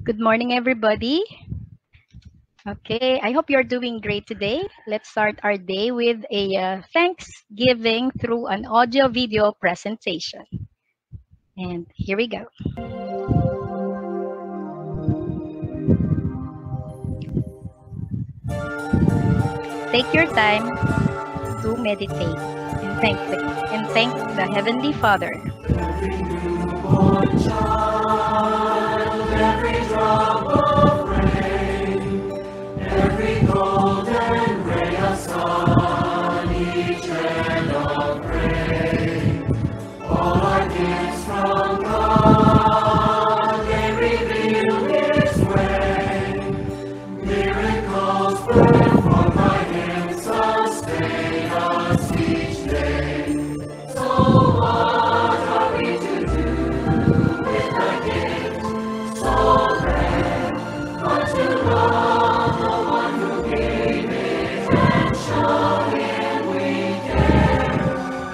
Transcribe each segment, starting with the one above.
Good morning, everybody. Okay, I hope you're doing great today. Let's start our day with a Thanksgiving through an audio video presentation. And here we go. Take your time to meditate and thank the Heavenly Father. Every newborn child, every drop of rain, every golden ray of sun, each end of grain, all are gifts from God, they reveal His way. Miracles performed by Him sustain us each day. So what are we to do with the gift so rare? But to love the one who gave it and show Him we care.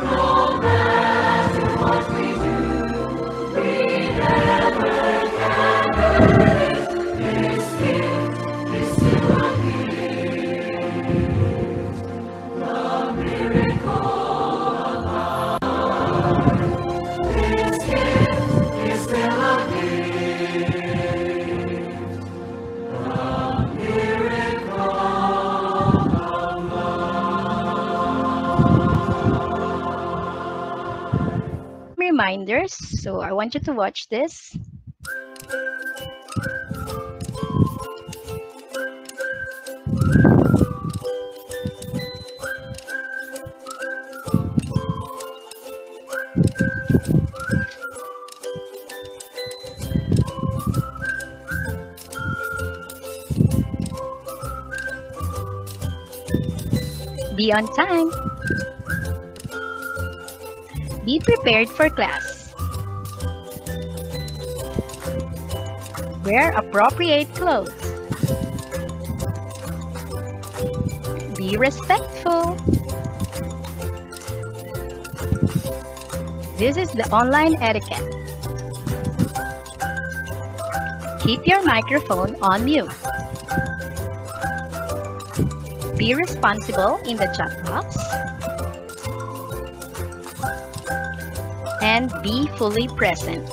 No matter what we do, we never can earn it. This gift is still a gift, the miracle of God. This gift is still a gift, the miracle of Reminders, so I want you to watch this. Be on time. Be prepared for class. Wear appropriate clothes. Be respectful. This is the online etiquette. Keep your microphone on mute. Be responsible in the chat box. And be fully present.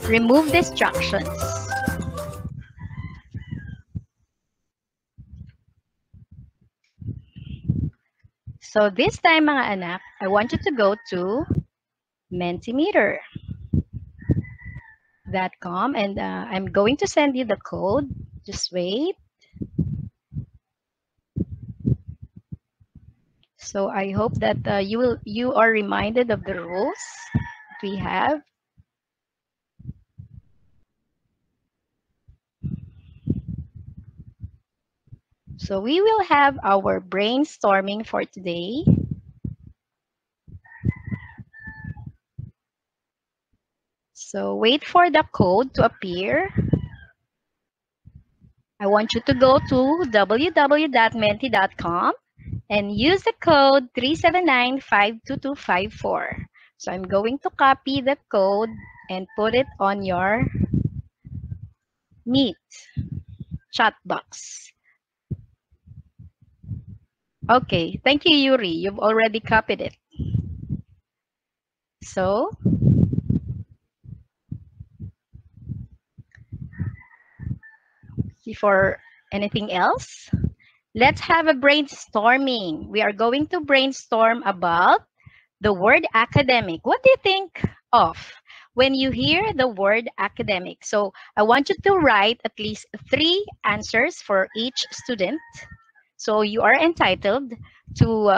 Remove distractions. So this time, mga anak, I want you to go to Mentimeter.com and I'm going to send you the code. Just wait. So I hope that you are reminded of the rules that we have. So we will have our brainstorming for today. So wait for the code to appear. I want you to go to www.menti.com and use the code 379-52254. So I'm going to copy the code and put it on your Meet chat box. Okay, thank you, Yuri. You've already copied it. So, before anything else, let's have a brainstorming. We are going to brainstorm about the word academic. What do you think of when you hear the word academic? So I want you to write at least 3 answers for each student. So you are entitled to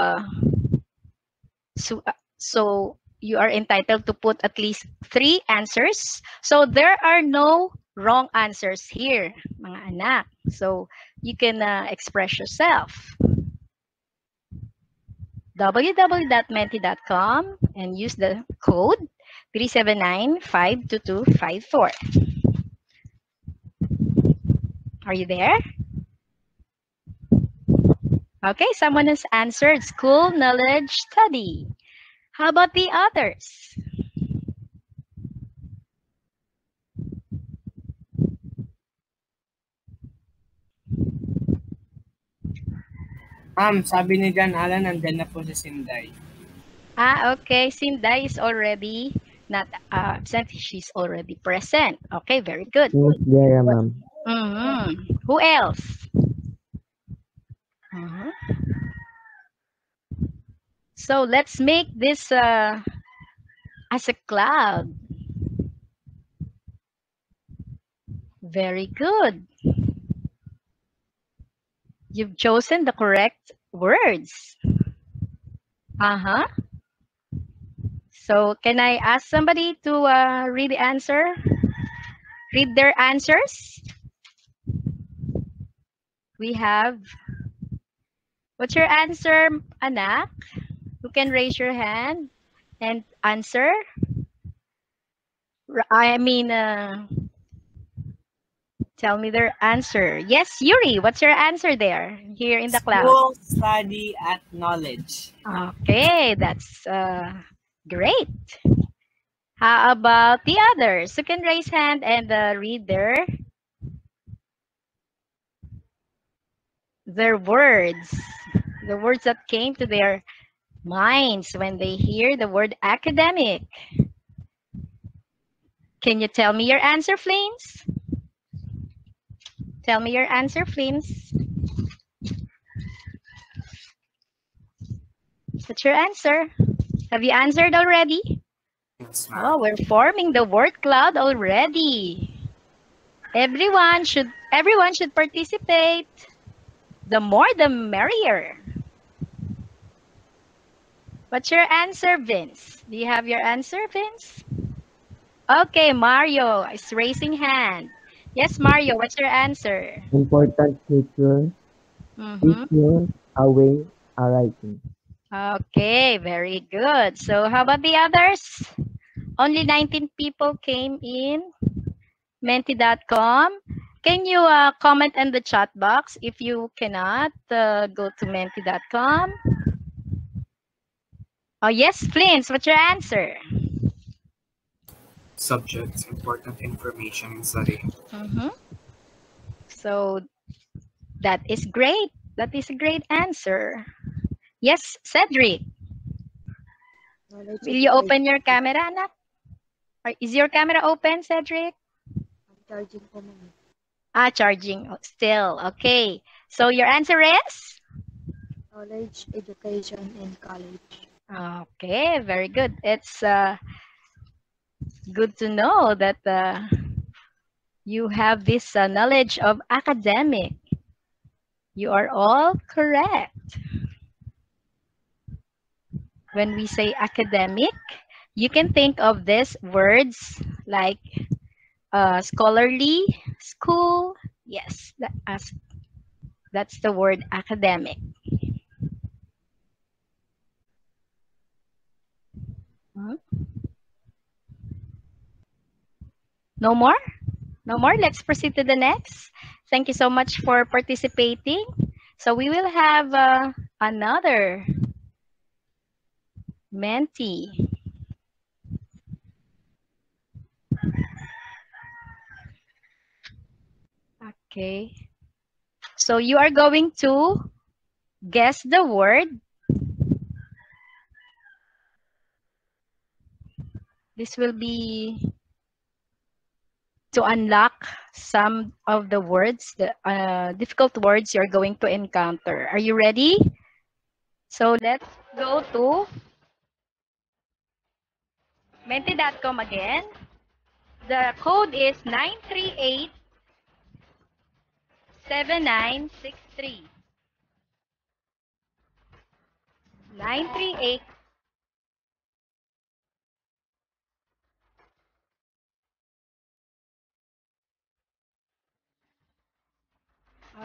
so you are entitled to put at least 3 answers. So there are no wrong answers here, mga anak. So you can express yourself. www.menti.com and use the code 379-52254. Are you there? Okay, someone has answered school knowledge study. How about the others? Sabi ni John Alan, nandyan na po si Sinday. Okay. Sinday is already not absent. She's already present. Okay, very good. Miss Vera, ma'am. Who else? Mhm. So let's make this as a cloud. Very good. You've chosen the correct words. Uh-huh. So can I ask somebody to read the answer? Read their answers. We have, what's your answer, anak? Who can raise your hand and answer? I mean, tell me their answer. Yes, Yuri, what's your answer there here in the cloud? School, study, at knowledge. Okay, that's great. How about the others? Who can raise hand and read their words, the words that came to their minds when they hear the word academic? Can you tell me your answer, Flames? Tell me your answer, Flames. What's your answer? Have you answered already? Yes, Oh, we're forming the word cloud already. Everyone should participate. The more the merrier. What's your answer, Vince? Do you have your answer, Vince? Okay, Mario is raising hand. Yes, Mario, what's your answer? Important feature is your away writing. Okay, very good. So how about the others? Only 19 people came in menti.com. Can you comment in the chat box if you cannot go to menti.com? Oh, yes, Flint, what's your answer? Subjects, important information in studying. So that is great. That is a great answer. Yes, Cedric. Will you open your camera, anak? Or is your camera open, Cedric? Charging po, ma'am. Charging still. Okay. So your answer is? Knowledge, education, and college. Okay, very good. It's good to know that you have this knowledge of academic. You are all correct. When we say academic, you can think of these words like scholarly, school. Yes, that's the word academic. No more? No more? Let's proceed to the next. Thank you so much for participating. So we will have another Menti. Okay. So you are going to guess the word. This will be to unlock some of the words, the difficult words you're going to encounter. Are you ready? So let's go to menti.com again. The code is 938-7963. 938.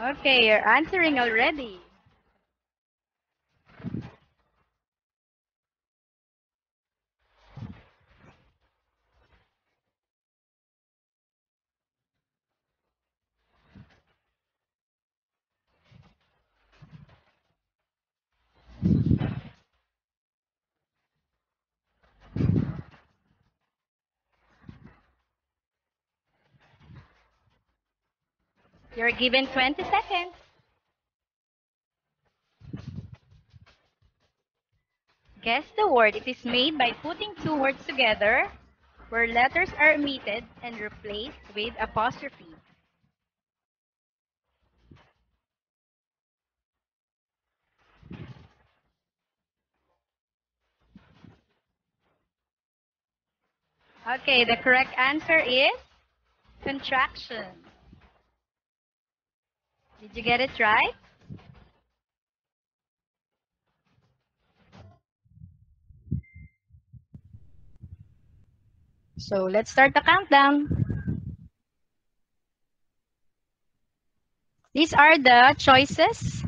Okay, you're answering already. You're given 20 seconds. Guess the word. It is made by putting two words together where letters are omitted and replaced with apostrophe. Okay, the correct answer is contraction. Did you get it right? So let's start the countdown. These are the choices.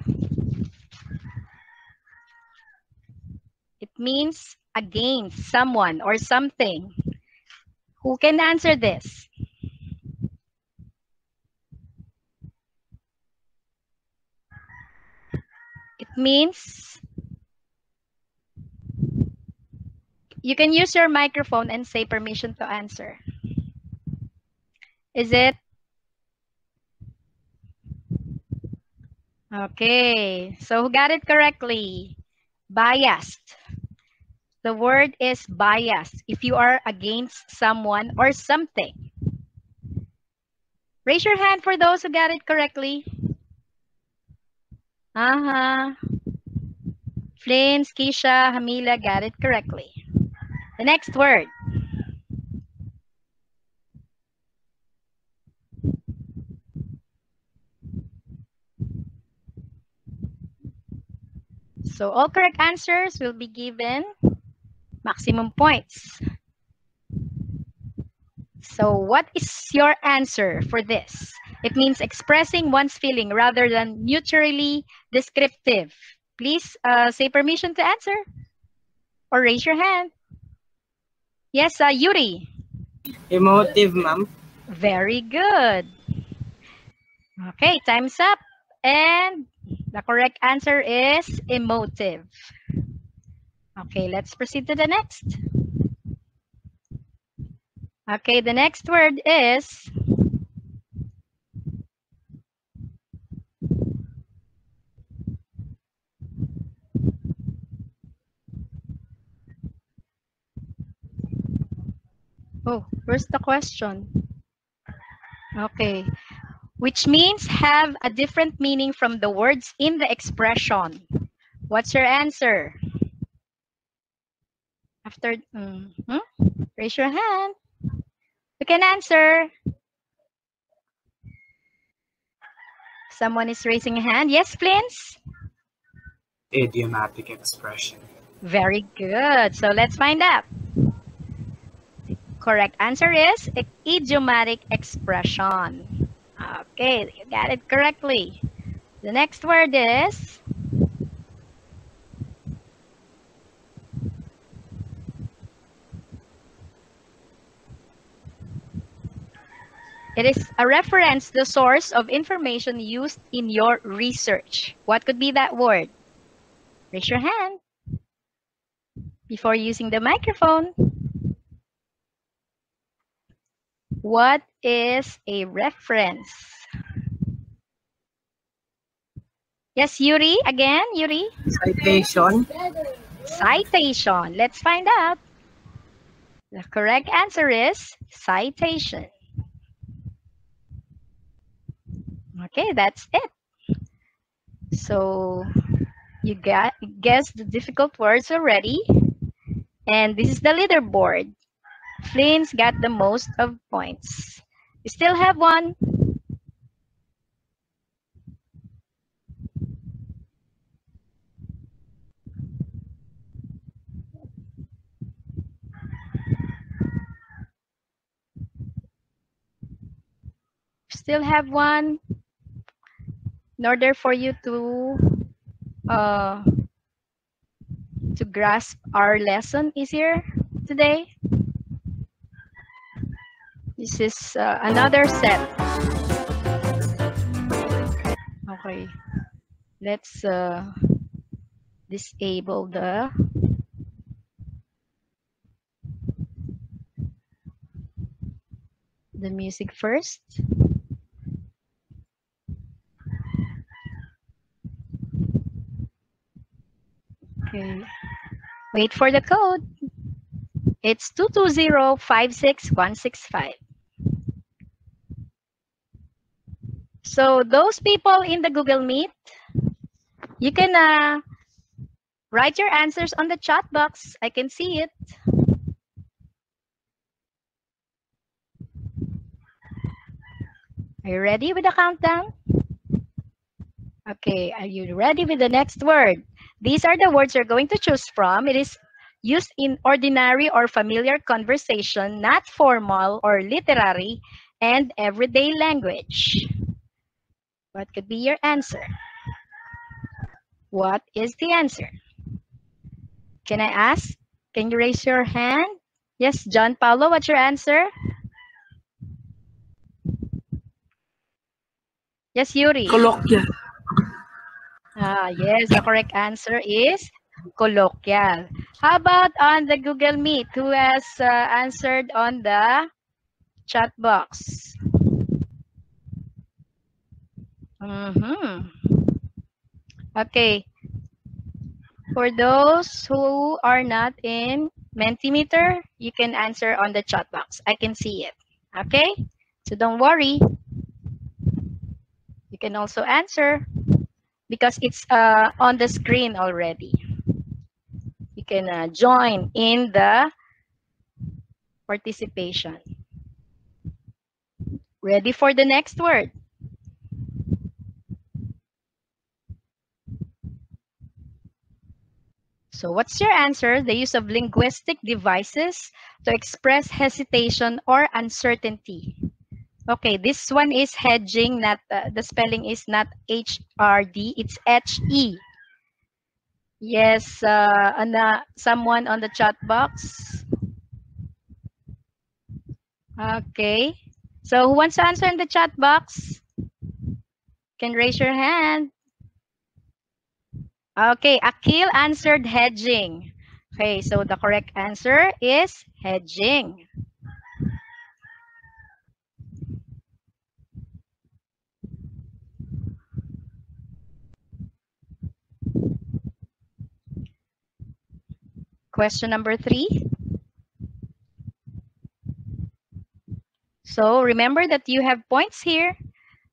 It means against someone or something. Who can answer this? It means you can use your microphone and say permission to answer. Is it? Okay, so who got it correctly? Biased. The word is biased if you are against someone or something. Raise your hand for those who got it correctly. Flynn, Keisha, Hamila got it correctly. The next word. So all correct answers will be given maximum points. So what is your answer for this? It means expressing one's feeling rather than neutrally descriptive. Please say permission to answer or raise your hand. Yes, Yuri. Emotive, ma'am. Very good. Okay, time's up. And the correct answer is emotive. Okay, let's proceed to the next. Okay, the next word is oh, where's the question? Okay, which means have a different meaning from the words in the expression. What's your answer? After, raise your hand. You can answer. Someone is raising a hand. Yes, please. Idiomatic expression. Very good. So let's find out. Correct answer is idiomatic expression. Okay, you got it correctly. The next word is it is a reference to the source of information used in your research. What could be that word? Raise your hand before using the microphone. What is a reference? Yes, Yuri, again, Yuri. Citation. Citation. Let's find out. The correct answer is citation. Okay, that's it. So you guessed the difficult words already. And this is the leaderboard. Flynn's got the most of points. You still have one. Still have one. In order for you to grasp our lesson easier today. This is another set. Okay, let's disable the music first. Okay. Wait for the code. It's 220-56165. So those people in the Google Meet, you can write your answers on the chat box. I can see it. Are you ready with the countdown? Okay, are you ready with the next word? These are the words you're going to choose from. It is used in ordinary or familiar conversation, not formal or literary, and everyday language. What could be your answer? What is the answer? Can I ask? Can you raise your hand? Yes, John Paulo, what's your answer? Yes, Yuri. Colloquial. Yes, the correct answer is colloquial. How about on the Google Meet? Who has answered on the chat box? Okay. For those who are not in Mentimeter, you can answer on the chat box. I can see it. Okay? So don't worry. You can also answer because it's on the screen already. You can join in the participation. Ready for the next word? So what's your answer? The use of linguistic devices to express hesitation or uncertainty. Okay, this one is hedging, not the spelling is not HRD, it's HE. Yes, someone on the chat box. Okay, so who wants to answer in the chat box? Can raise your hand. Okay, Akil answered hedging. Okay, so the correct answer is hedging. Question number 3. So remember that you have points here.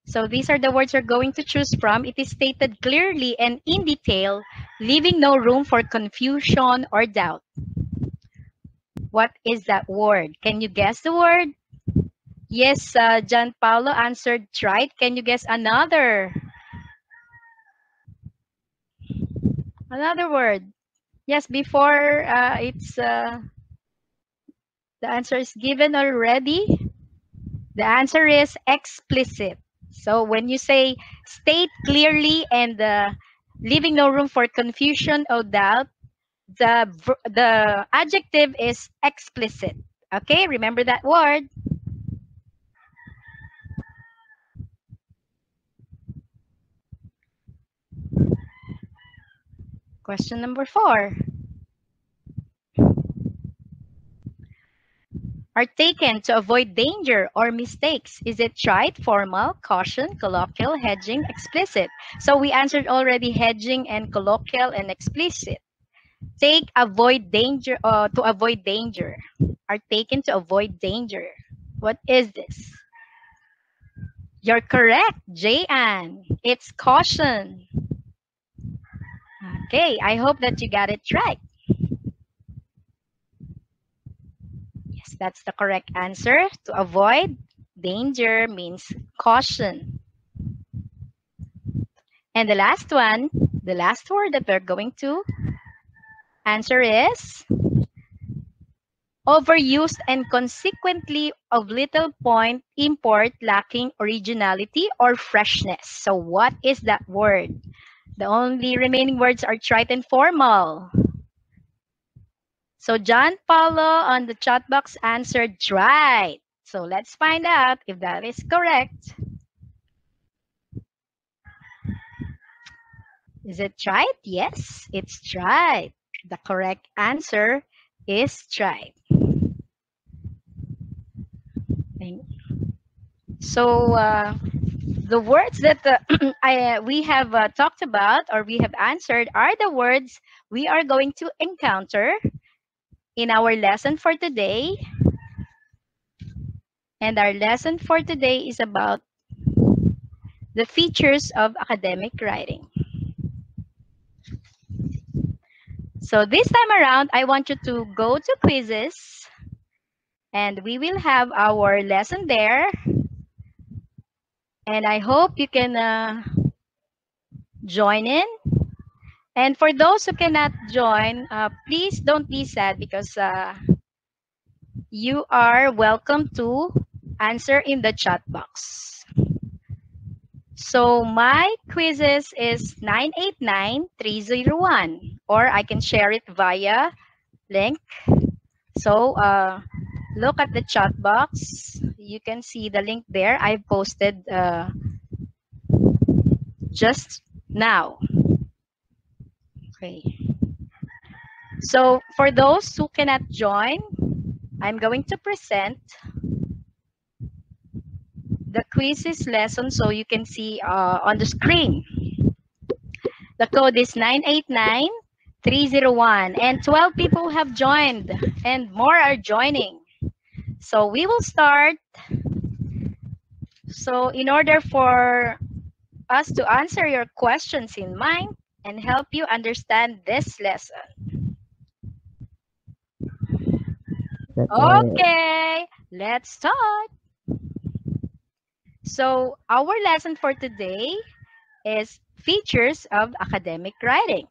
So these are the words you're going to choose from. It is stated clearly and in detail, leaving no room for confusion or doubt. What is that word? Can you guess the word? Yes, John Paulo answered right. Can you guess another? Another word. Yes, before the answer is given already. The answer is explicit. So when you say state clearly and leaving no room for confusion or doubt, the adjective is explicit. Okay, remember that word. Question number 4. Are taken to avoid danger or mistakes. Is it trite, formal, caution, colloquial, hedging, explicit? So we answered already hedging and colloquial and explicit. Take, avoid danger, to avoid danger. Are taken to avoid danger. What is this? You're correct, Jayan. It's caution. Okay, I hope that you got it right. Yes, that's the correct answer. To avoid danger means caution. And the last one, the last word that we're going to answer is overused and consequently of little point, import, lacking originality or freshness. So what is that word? The only remaining words are trite and formal. So John Paulo on the chat box answered right. So let's find out if that is correct. Is it trite? Yes, it's trite. The correct answer is trite. So the words that we have talked about or we have answered are the words we are going to encounter in our lesson for today. And our lesson for today is about the features of academic writing. So this time around, I want you to go to quizzes, and we will have our lesson there. And I hope you can join in. And for those who cannot join, please don't be sad, because you are welcome to answer in the chat box. So my quizzes is 989-301, or I can share it via link. So look at the chat box. You can see the link there. I posted just now. Okay. So for those who cannot join, I'm going to present the quizzes lesson so you can see on the screen. The code is 989-301, and 12 people have joined and more are joining. So we will start. So in order for us to answer your questions in mind and help you understand this lesson. Okay, let's start. So our lesson for today is features of academic writing.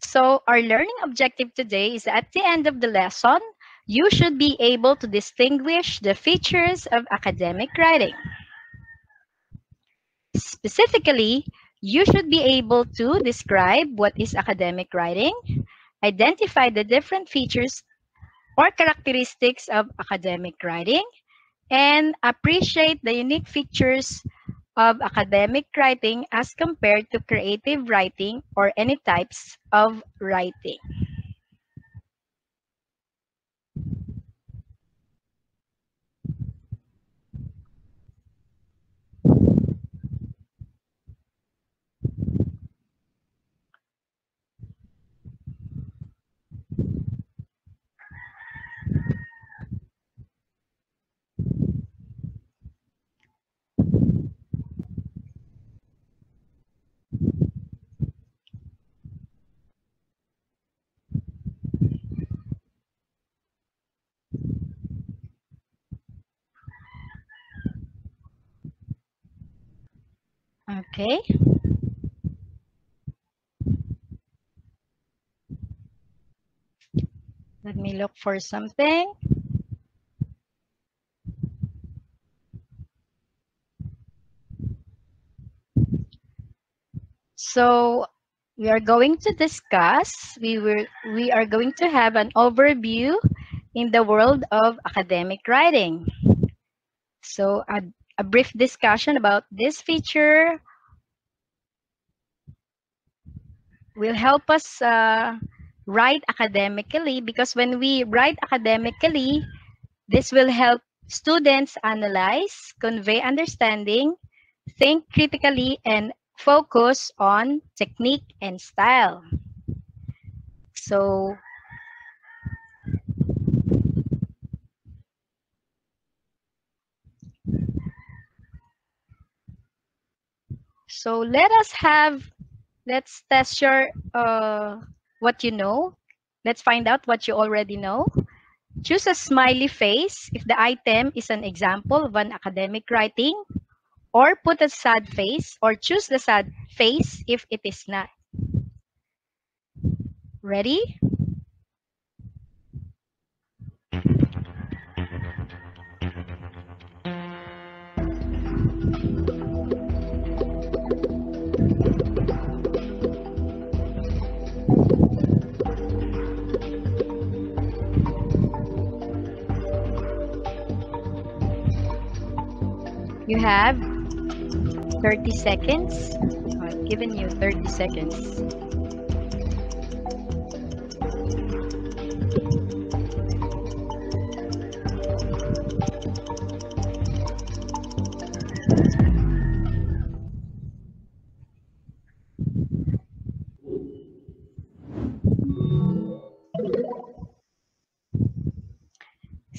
So our learning objective today is at the end of the lesson, you should be able to distinguish the features of academic writing. Specifically, you should be able to describe what is academic writing, identify the different features or characteristics of academic writing, and appreciate the unique features of academic writing as compared to creative writing or any types of writing. Okay. Let me look for something. So we are going to discuss, we are going to have an overview in the world of academic writing. So a brief discussion about this feature will help us write academically, because when we write academically, this will help students analyze, convey understanding, think critically, and focus on technique and style. So let's test your what you know. Let's find out what you already know. Choose a smiley face if the item is an example of an academic writing, or put a sad face, or choose the sad face if it is not. Ready? You have 30 seconds. I've given you 30 seconds.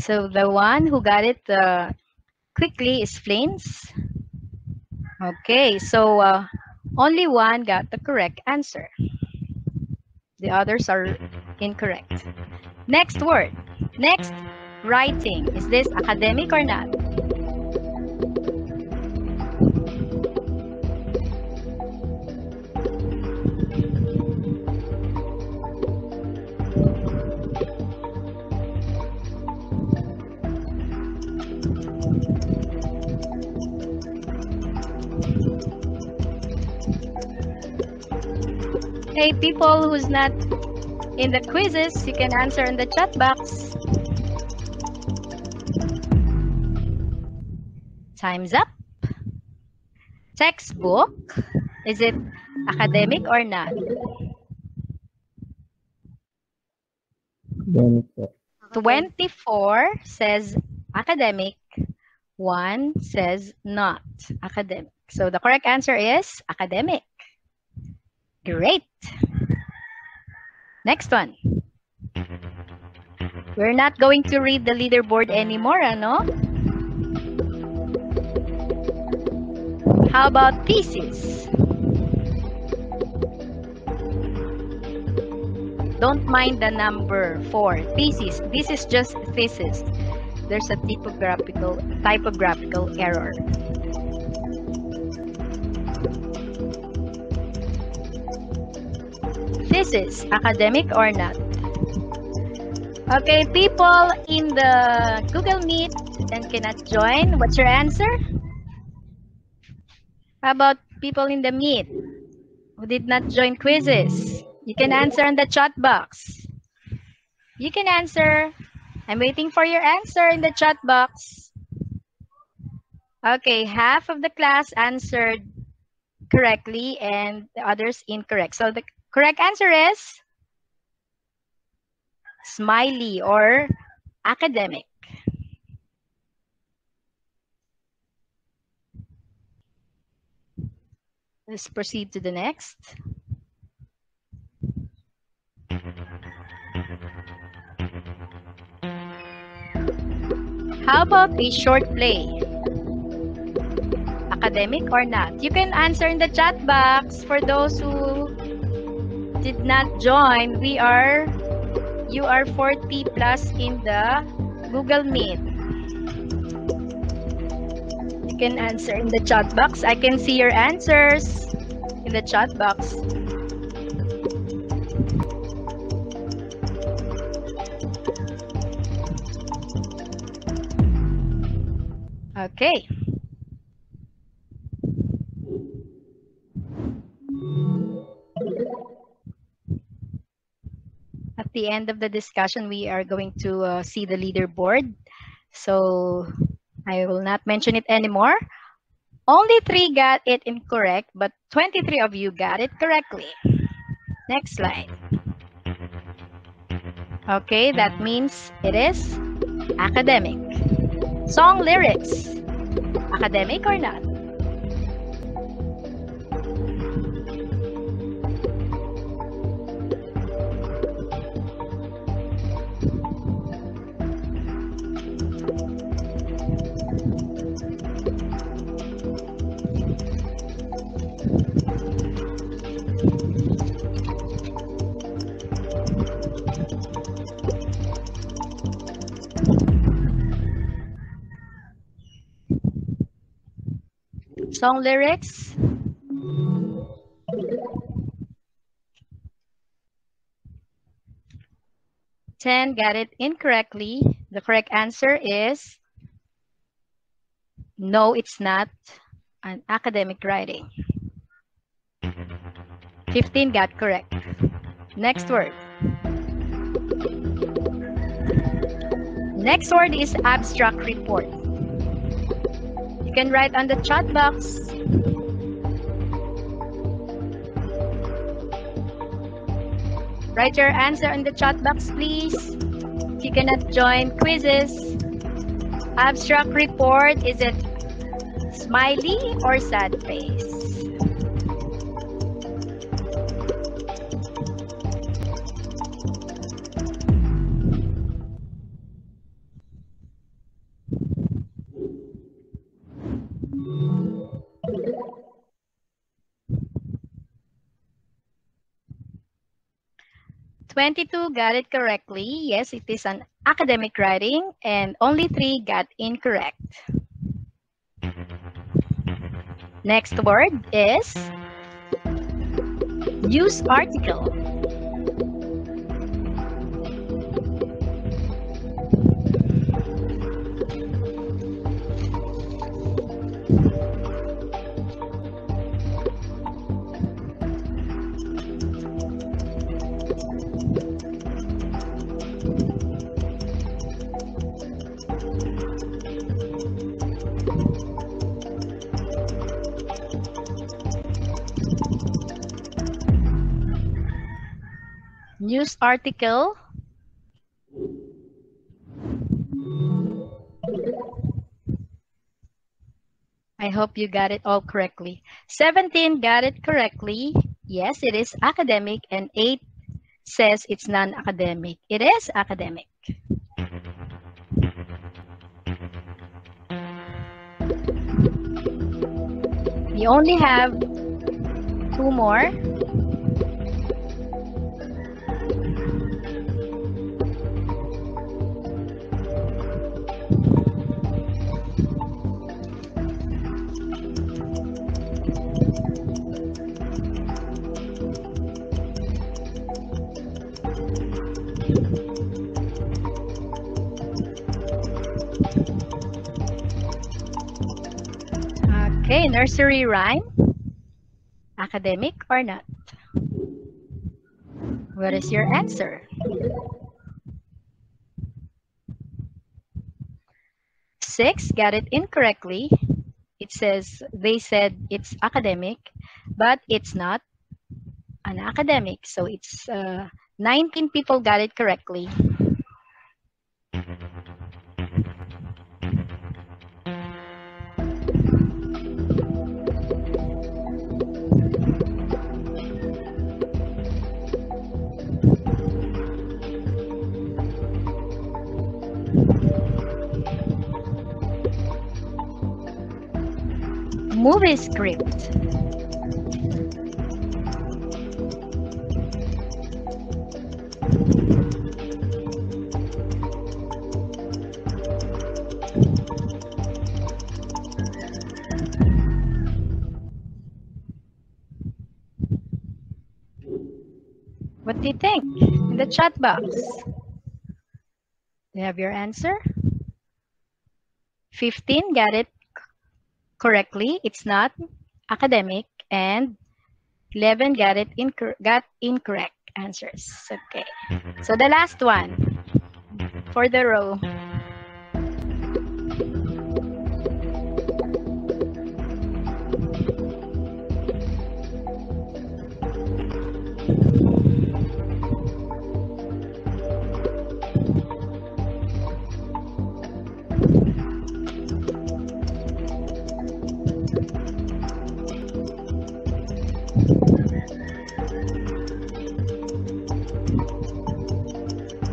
So the one who got it quickly is Flames. Okay, so only one got the correct answer. The others are incorrect. Next word. Next, writing. Is this academic or not? Hey, people who's not in the quizzes, you can answer in the chat box. Time's up. Textbook. Is it academic or not? Academic, sir. 24 says academic. 1 says not academic. So the correct answer is academic. Great. Next one. We're not going to read the leaderboard anymore, ano? How about thesis? Don't mind the number 4. Thesis. This is just thesis. There's a typographical error. Thesis, academic or not? Okay, people in the Google Meet and cannot join, what's your answer? How about people in the Meet who did not join quizzes? You can answer in the chat box. You can answer. I'm waiting for your answer in the chat box. Okay, half of the class answered correctly and the others incorrect. So the correct answer is smiley or academic. Let's proceed to the next. How about a short play? Academic or not? You can answer in the chat box. For those who did not join, you are 40 plus in the Google Meet. You can answer in the chat box. I can see your answers in the chat box. Okay. At the end of the discussion, we are going to see the leaderboard. So I will not mention it anymore. Only 3 got it incorrect, but 23 of you got it correctly. Next slide. Okay, that means it is academic. Song lyrics, academic or not? Song lyrics. Ten got it incorrectly. The correct answer is no, it's not an academic writing. 15 got correct. Next word. Next word is abstract report. You can write on the chat box. Write your answer in the chat box, please. If you cannot join quizzes. Abstract report, is it smiley or sad face? 22 got it correctly. Yes, it is an academic writing, and only 3 got incorrect. Next word is news article. News article. I hope you got it all correctly. 17 got it correctly. Yes, it is academic, and 8 says it's non-academic. It is academic. We only have 2 more. Okay, nursery rhyme. Academic or not? What is your answer? 6 got it incorrectly. It says, they said it's academic, but it's not an academic. So it's 19 people got it correctly. Movie script. What do you think? In the chat box. Do you have your answer? 15 got it correctly. It's not academic. And 11 got it incorrect answers. Okay. So the last one for the row.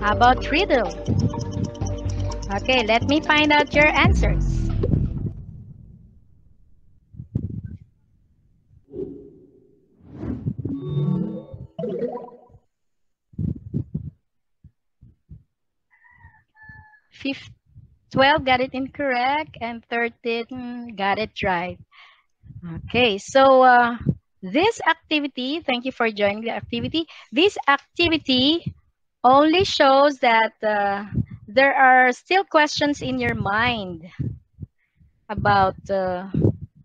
How about riddle? Okay, let me find out your answers. Fifth, 12 got it incorrect, and 13 got it right. Okay, so this activity, thank you for joining the activity. This activity only shows that there are still questions in your mind about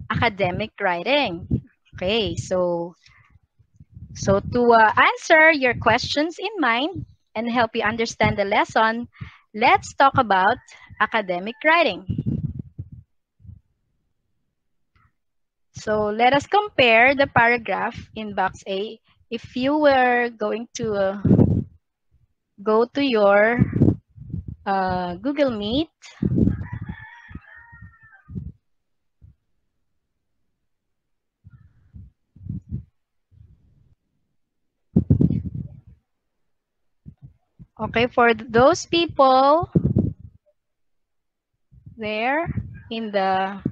academic writing. Okay, so to answer your questions in mind and help you understand the lesson, let's talk about academic writing. So let us compare the paragraph in box A. If you were going to go to your Google Meet, okay, for those people there in the,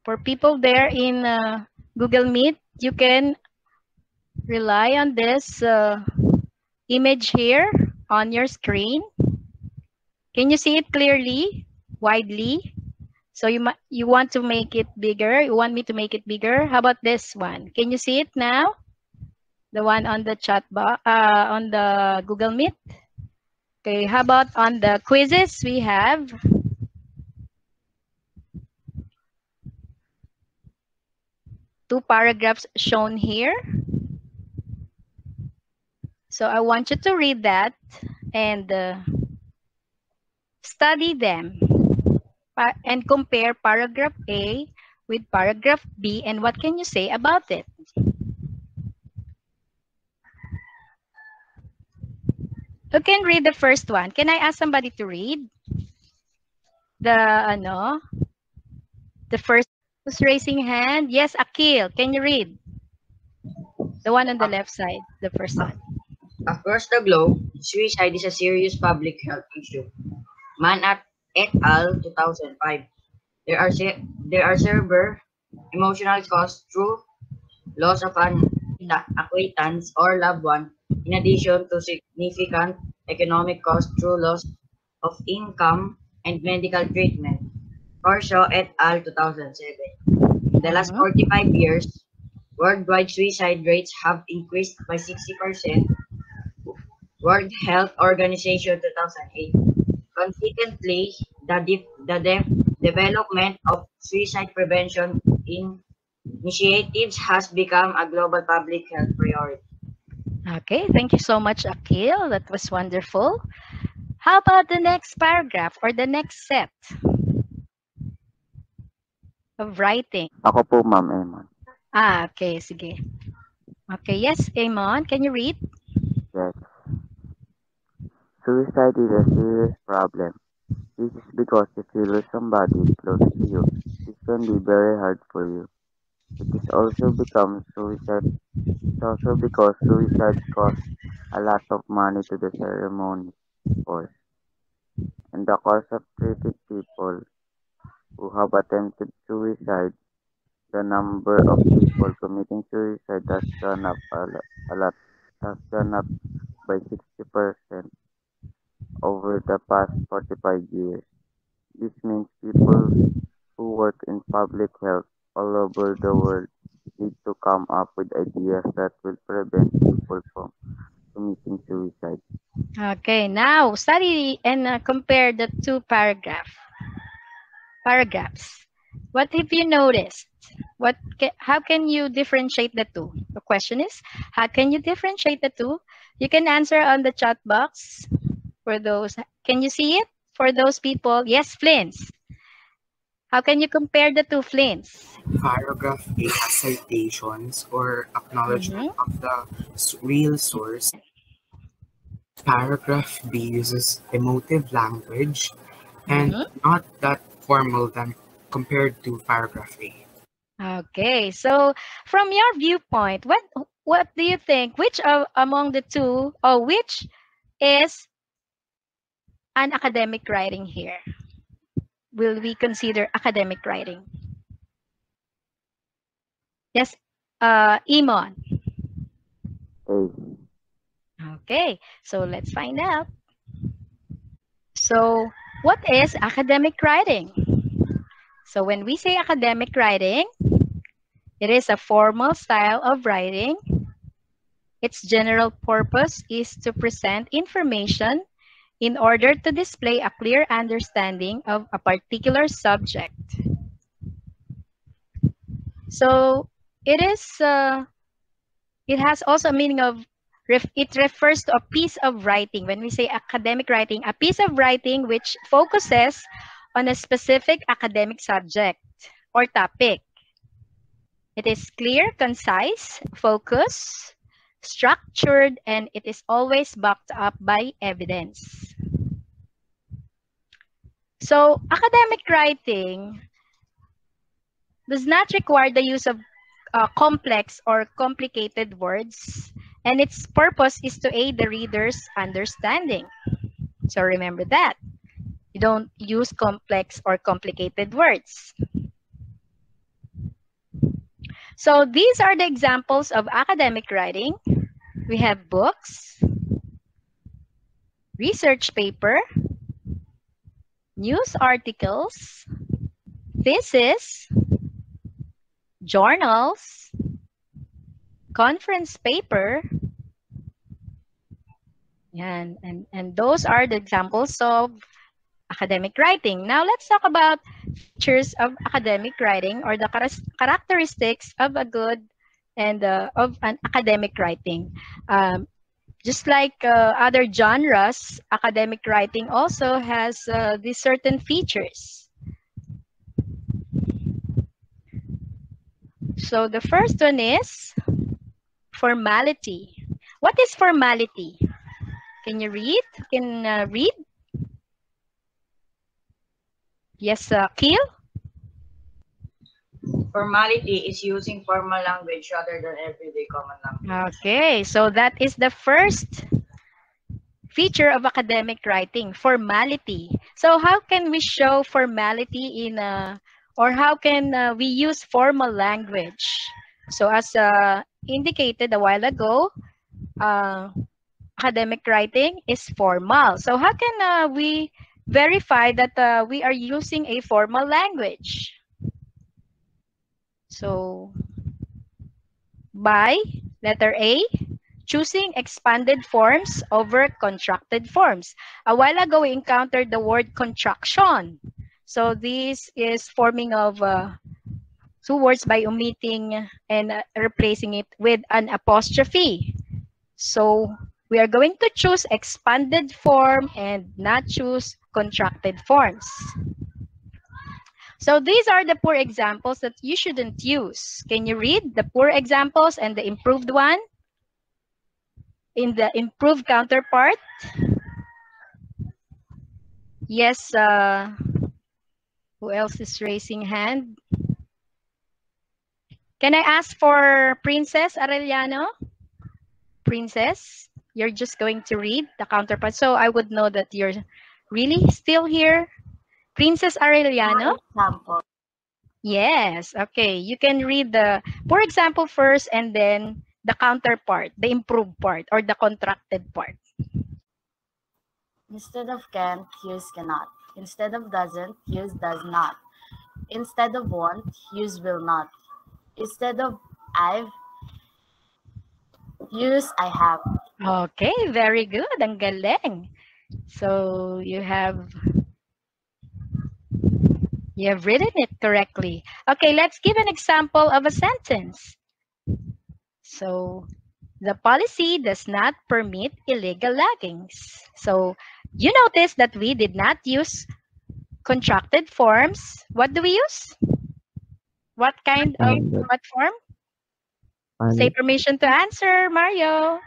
for people there in Google Meet, you can rely on this image here on your screen. Can you see it clearly, widely? So you want to make it bigger? You want me to make it bigger? How about this one? Can you see it now? The one on the chat box, on the Google Meet. Okay, how about on the quizzes? We have two paragraphs shown here. So I want you to read that and study them and compare paragraph A with paragraph B, and what can you say about it? Who can read the first one? Can I ask somebody to read? The first who's raising hand? Yes, Akil, can you read? The one on the left side, the first one. Across the globe, suicide is a serious public health issue. Mann et al. 2005. There are severe emotional costs through loss of an acquaintance or loved one, in addition to significant economic costs through loss of income and medical treatment. Corso et al. 2007. In the last 45 years, worldwide suicide rates have increased by 60%. World Health Organization 2008. Consequently, the development of suicide prevention initiatives has become a global public health priority. Okay, thank you so much, Akil. That was wonderful. How about the next paragraph or the next set of writing? Ako po, Ma'am Emon. Okay, sige. Okay, yes, Amon, can you read? Yes. Suicide is a serious problem. This is because if you lose somebody close to you, this can be very hard for you. It is also because suicide costs a lot of money to the ceremony force. And the cost of treating people who have attempted suicide, the number of people committing suicide has gone up by 60% over the past 45 years. This means people who work in public health all over the world need to come up with ideas that will prevent people from committing suicide. Okay, now study and compare the two paragraphs. What have you noticed? How can you differentiate the two? The question is, how can you differentiate the two? You can answer on the chat box for those. Can you see it for those people? Yes, Flins. How can you compare the two, Flins? Paragraph A has citations or acknowledgement of the real source. Paragraph B uses emotive language and not that formal than compared to paragraph A. Okay, so from your viewpoint, what do you think? Which among the two, or which is an academic writing here? Will we consider academic writing? Yes, Imon. A. Okay, so let's find out. So what is academic writing? So when we say academic writing, it is a formal style of writing. Its general purpose is to present information in order to display a clear understanding of a particular subject. So it has also a meaning of, it refers to a piece of writing. When we say academic writing, a piece of writing which focuses on a specific academic subject or topic. It is clear, concise, focused, structured, and it is always backed up by evidence. So academic writing does not require the use of complex or complicated words, and its purpose is to aid the reader's understanding. So remember that. You don't use complex or complicated words. So these are the examples of academic writing. We have books, research paper, news articles, thesis, journals, conference paper, and those are the examples of academic writing. Now let's talk about features of academic writing, or the characteristics of a good and of an academic writing. Just like other genres, academic writing also has these certain features. So the first one is formality. What is formality? Can you read? Can read? Yes, Keel? Formality is using formal language rather than everyday common language. Okay, so that is the first feature of academic writing, formality. So how can we show formality in or how can we use formal language? So as indicated a while ago, academic writing is formal. So how can we verify that we are using a formal language? So by letter A, choosing expanded forms over contracted forms. A while ago, we encountered the word contraction. So this is forming of two words by omitting and replacing it with an apostrophe. So we are going to choose expanded form and not choose contracted forms. So these are the poor examples that you shouldn't use. Can you read the poor examples and the improved one? In the improved counterpart? Yes, who else is raising hand? Can I ask for Princess Arellano? Princess, you're just going to read the counterpart, so I would know that you're really still here. Princess Arellano? Example. Yes, okay. You can read the poor example first and then the counterpart, the improved part, or the contracted part. Instead of can, use cannot. Instead of doesn't, use does not. Instead of want, use will not. Instead of I've, use I have. Okay, very good. Ang galing. So you have written it correctly. Okay, let's give an example of a sentence. So the policy does not permit illegal loggings. So you notice that we did not use contracted forms. What do we use? What kind of what form? Say permission to answer, Mario.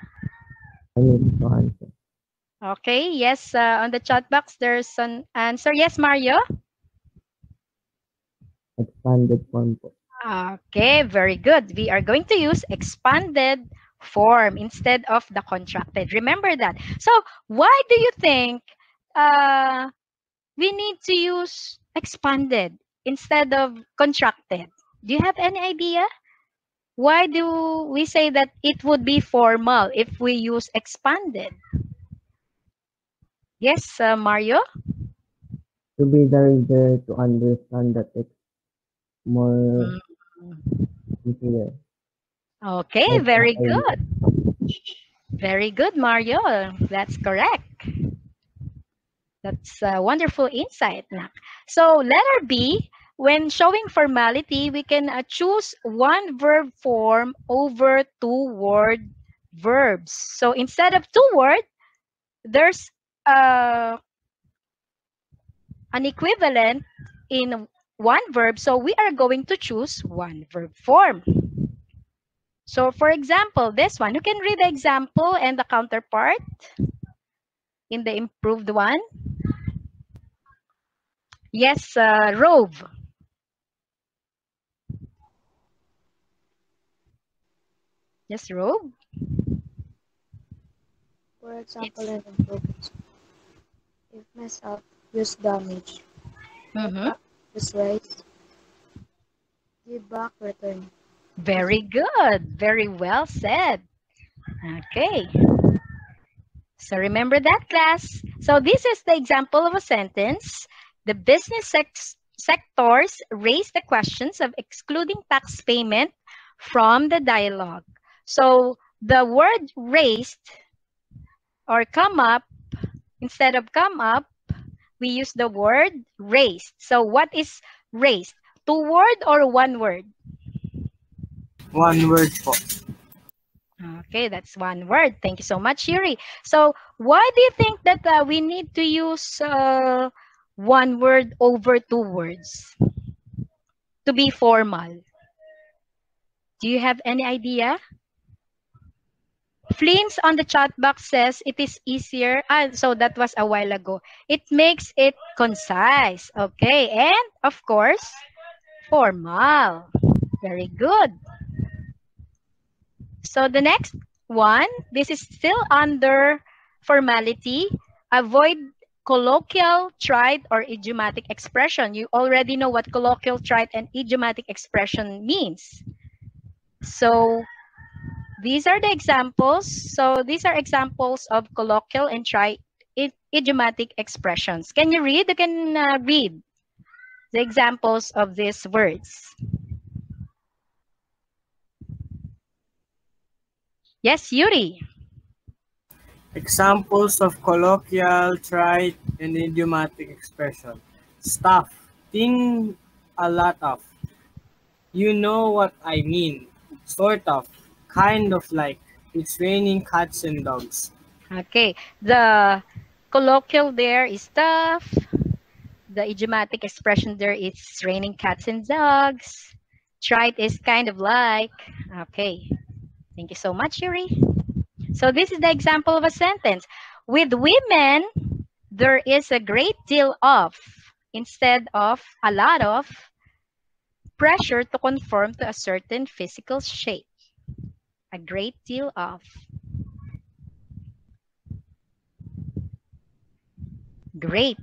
Okay, yes, on the chat box there's an answer. Yes, Mario? Expanded form po. Okay, very good. We are going to use expanded form instead of the contracted. Remember that. So why do you think we need to use expanded instead of contracted? Do you have any idea? Why do we say that it would be formal if we use expanded? Yes, Mario? To be there to understand that it's more easier. Okay, Like, very good. Very good, Mario. That's correct. That's a wonderful insight, Nak. So letter B, when showing formality, we can choose one verb form over two-word verbs. So instead of two-word, there's an equivalent in one verb. So we are going to choose one verb form. So for example, this one, you can read the example and the counterpart in the improved one. Yes, rove. Yes, rove. For example, and improvement. If mess up, use damage. Mm-hmm. Use rise. Give back, return. Very good. Very well said. Okay. So remember that, class. So this is the example of a sentence. The business sectors raise the questions of excluding tax payment from the dialogue. So the word raised or come up, instead of come up, we use the word raised. So what is raised? Two word or one word? One word po. Okay, that's one word. Thank you so much, Yuri. So why do you think that we need to use one word over two words to be formal? Do you have any idea? Flins on the chat box says it is easier. So that was a while ago. It makes it concise. Okay, and of course, formal. Very good. So the next one, this is still under formality. Avoid colloquial, trite, or idiomatic expression. You already know what colloquial, trite, and idiomatic expression means. So these are the examples. So these are examples of colloquial and trite, idiomatic expressions. Can you read? You can read the examples of these words. Yes, Yuri. Examples of colloquial, trite, and idiomatic expression. Stuff. Thing a lot of. You know what I mean. Sort of. Kind of like. It's raining cats and dogs. Okay. The colloquial there is stuff. The idiomatic expression there is raining cats and dogs. Trite is kind of like. Okay. Thank you so much, Yuri. So this is the example of a sentence. With women, there is a great deal of, instead of a lot of, pressure to conform to a certain physical shape. A great deal of. Great.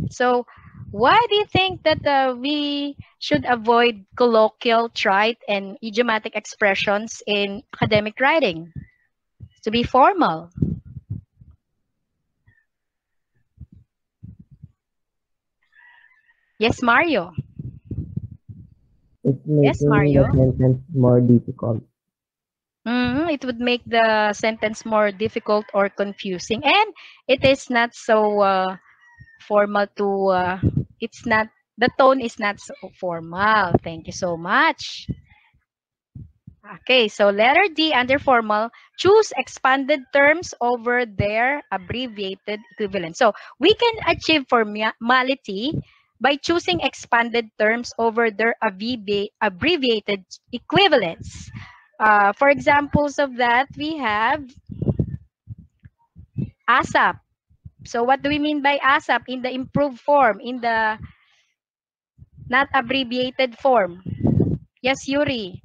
So why do you think that we should avoid colloquial, trite, and idiomatic expressions in academic writing? To be formal. Yes, Mario. It's Yes, making Mario. the sentence more difficult. It would make the sentence more difficult or confusing, and it is not so formal to. It's not, the tone is not so formal. Thank you so much. Okay, so letter D under formal, choose expanded terms over their abbreviated equivalent. So we can achieve formality by choosing expanded terms over their abbreviated equivalents. For examples of that, we have ASAP. So what do we mean by ASAP in the improved form, in the not abbreviated form? Yes, Yuri.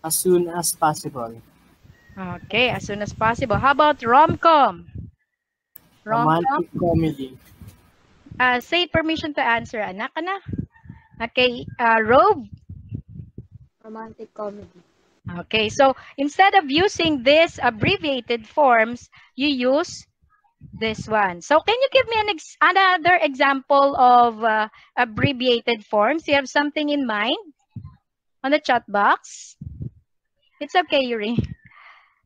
As soon as possible. Okay, as soon as possible. How about rom-com? Rom-com? Romantic comedy. Say permission to answer, anak ka na. Okay, Robe. Romantic comedy. Okay, so instead of using these abbreviated forms, you use this one. So can you give me another example of abbreviated forms? You have something in mind on the chat box? It's okay, Yuri.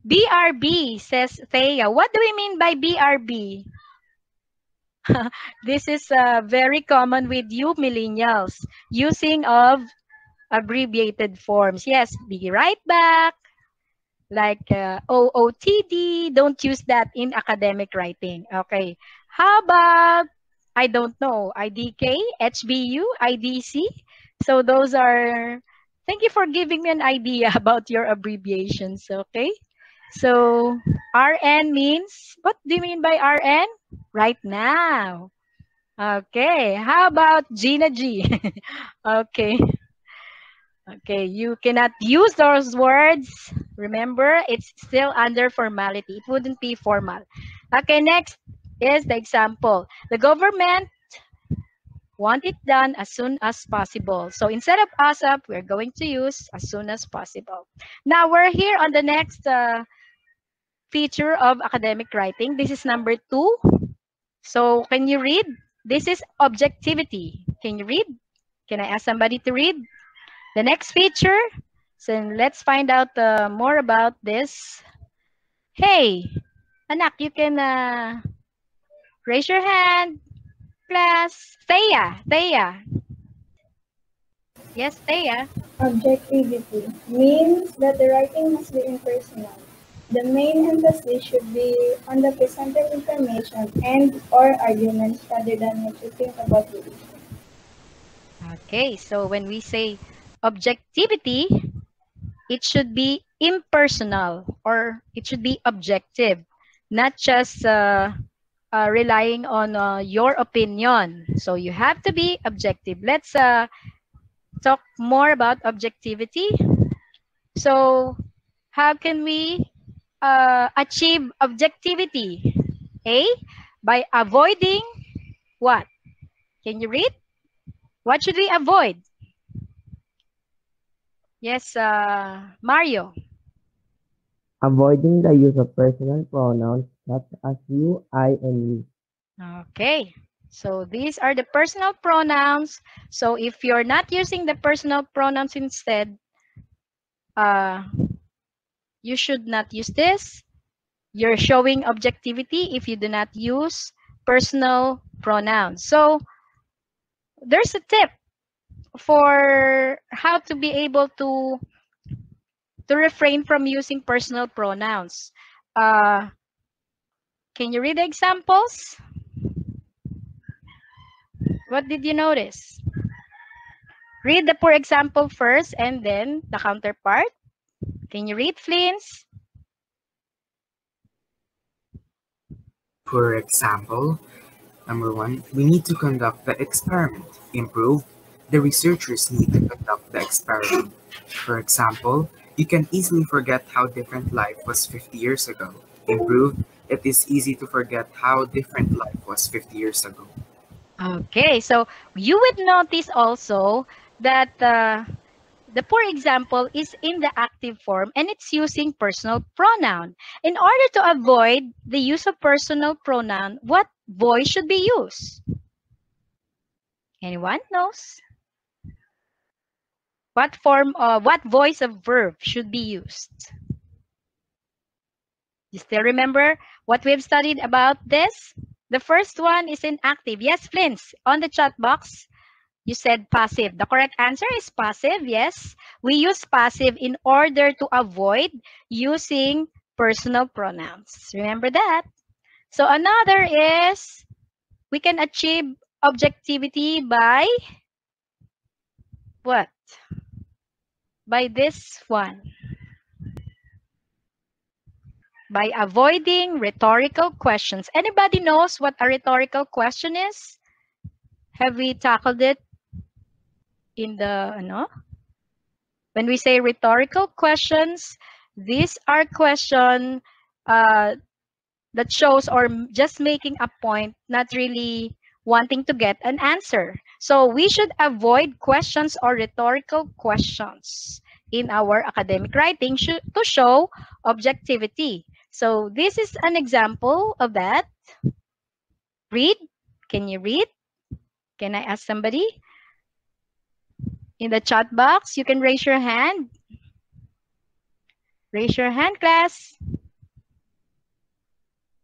BRB, says Thea. What do we mean by BRB? This is very common with you millennials, using of abbreviated forms. Yes, be right back, like OOTD. Don't use that in academic writing. Okay. How about, I don't know, IDK, HBU, IDC? So those are, thank you for giving me an idea about your abbreviations. Okay. So RN means, what do you mean by RN? Right now. Okay. How about Gina G? Okay. Okay, you cannot use those words. Remember, it's still under formality. It wouldn't be formal. Okay, next is the example. The government Want it done as soon as possible. So instead of ASAP, we're going to use as soon as possible. Now we're here on the next feature of academic writing. This is number 2. So can you read? This is objectivity. Can you read? Can I ask somebody to read? The next feature. So let's find out more about this. Hey, anak, you can raise your hand. Class. Thea. Yes, Thea. Objectivity means that the writing must be impersonal. The main emphasis should be on the presented information and or arguments rather than what you think about the issue. Okay, so when we say objectivity, it should be impersonal or it should be objective, not just relying on your opinion. So you have to be objective. Let's talk more about objectivity. So how can we achieve objectivity? A, by avoiding what? Can you read? What should we avoid? Yes, Mario. Avoiding the use of personal pronouns such as you, I, and me. Okay, so these are the personal pronouns. So if you're not using the personal pronouns instead, you should not use this. You're showing objectivity if you do not use personal pronouns. So there's a tip for how to be able to refrain from using personal pronouns. Can you read the examples? What did you notice? Read the poor example first and then the counterpart. Can you read, Flins? For example, number 1, we need to conduct the experiment. Improve, the researchers need to conduct the experiment. For example, you can easily forget how different life was 50 years ago. Improve, it is easy to forget how different life was 50 years ago. Okay, so you would notice also that the poor example is in the active form and it's using personal pronoun. In order to avoid the use of personal pronoun, what voice should be used? Anyone knows? What voice of verb should be used? You still remember what we've studied about this? The first one is in active. Yes, Flins, on the chat box, you said passive. The correct answer is passive. Yes, we use passive in order to avoid using personal pronouns. Remember that? So another is we can achieve objectivity by what? By this one. By avoiding rhetorical questions. Anybody knows what a rhetorical question is? Have we tackled it in the, when we say rhetorical questions, these are questions that shows or just making a point, not really wanting to get an answer. So we should avoid questions or rhetorical questions in our academic writing to show objectivity. So this is an example of that. Read. Can you read? Can I ask somebody? In the chat box, you can raise your hand. Raise your hand, class.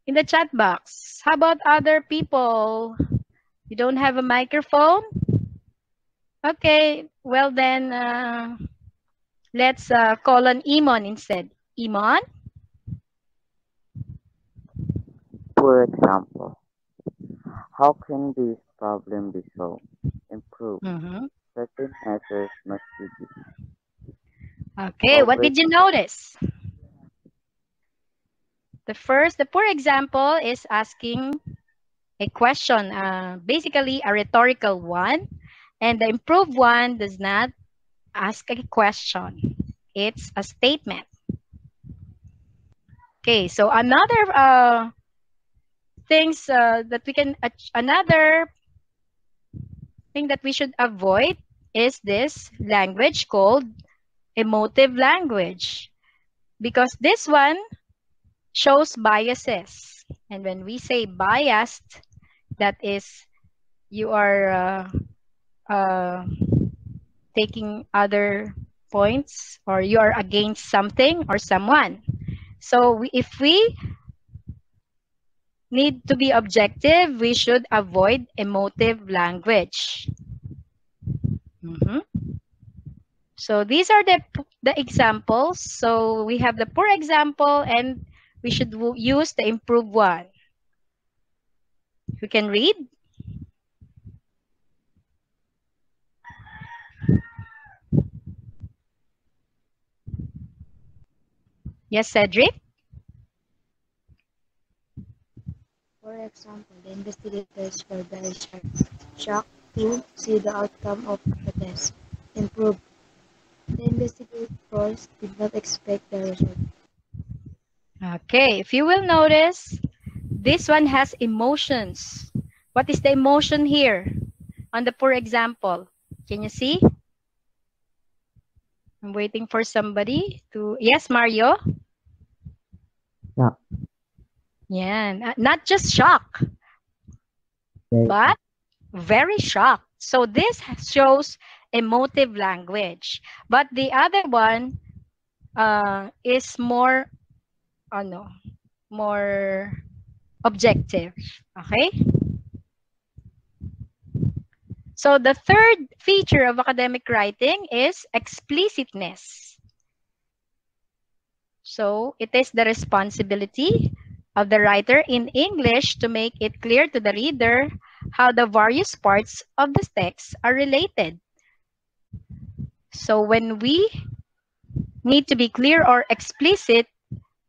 In the chat box. How about other people? You don't have a microphone? Okay, well then, let's call on Imon instead. Imon? For example, how can this problem be solved? Improve. Certain measures must be used. Okay, what did you notice? The poor example is asking a question, basically a rhetorical one, and the improved one does not ask a question. It's a statement. Okay, so another things that we can, another thing that we should avoid is this language called emotive language, because this one shows biases. And when we say biased, that is you are taking other points, or you are against something or someone. So if we need to be objective, we should avoid emotive language. So these are the examples. So we have the poor example, and we should use the improved one. We can read. Yes, Cedric? For example, the investigators were very shocked to see the outcome of the test. Improved. The investigators did not expect the result. Okay, if you will notice, this one has emotions. What is the emotion here on the poor example? Can you see? I'm waiting for somebody to... Yes, Mario? Yeah. Yeah, not just shock, but very shocked. So this shows emotive language. But the other one is more, more objective. Okay? So the third feature of academic writing is explicitness. So it is the responsibility of the writer in English to make it clear to the reader how the various parts of the text are related. So when we need to be clear or explicit,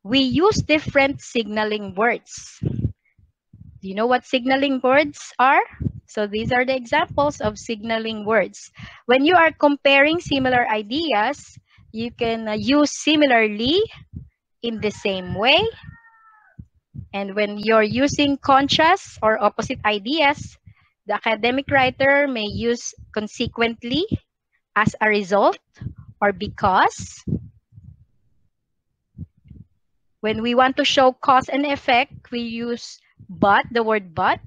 we use different signaling words. Do you know what signaling words are? So these are the examples of signaling words. When you are comparing similar ideas, you can use similarly, in the same way. And when you're using contrast or opposite ideas, the academic writer may use consequently, as a result, or because. When we want to show cause and effect, we use but, the word but.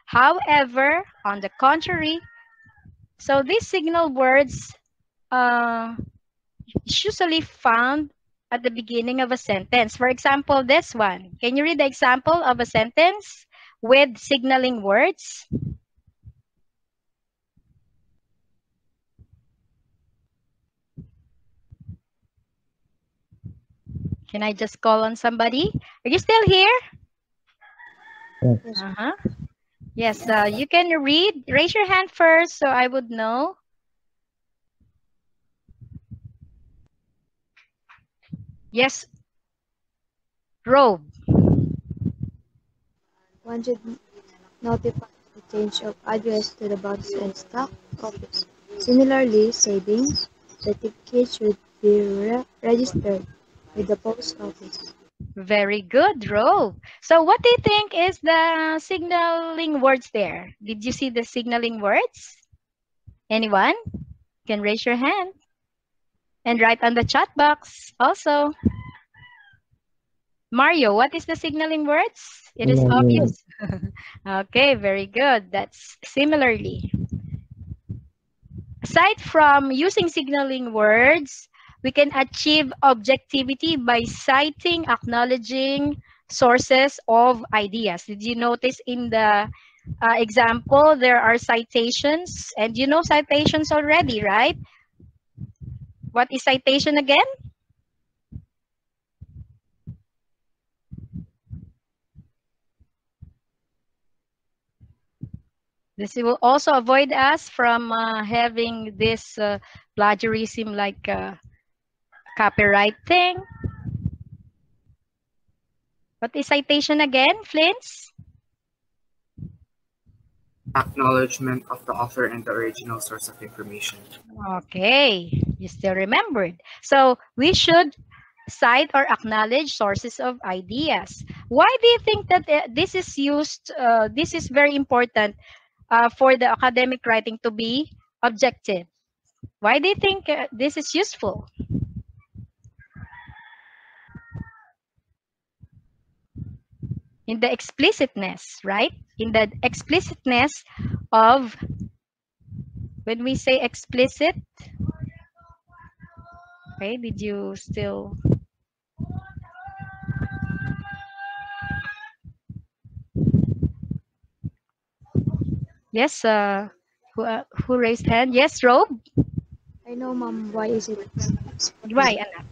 However, on the contrary, so these signal words is usually found at the beginning of a sentence. For example, this one. Can you read the example of a sentence with signaling words? Can I just call on somebody? Are you still here? Yes. Yes, you can read. Raise your hand first so I would know. Yes. Robe. One should notify the change of address to the box and stock office. Similarly, savings certificate should be registered with the post office. Very good, Robe. So what do you think is the signaling words there? Did you see the signaling words? Anyone? Can raise your hand and write on the chat box also. Mario, what is the signaling words? It is obvious. Okay, very good. That's similarly. Aside from using signaling words, we can achieve objectivity by citing, acknowledging sources of ideas. Did you notice in the example, there are citations, and you know citations already, right? What is citation again? This will also avoid us from having this plagiarism like copyright thing. What is citation again, Flint's? Acknowledgement of the author and the original source of information. Okay, you still remembered. So we should cite or acknowledge sources of ideas. Why do you think that this is used? This is very important. for the academic writing to be objective. Why do you think this is useful? In the explicitness, right? In the explicitness of, when we say explicit, okay, did you still? Yes, who raised hand? Yes, Rob? I know, ma'am. Why is it? Why, anak?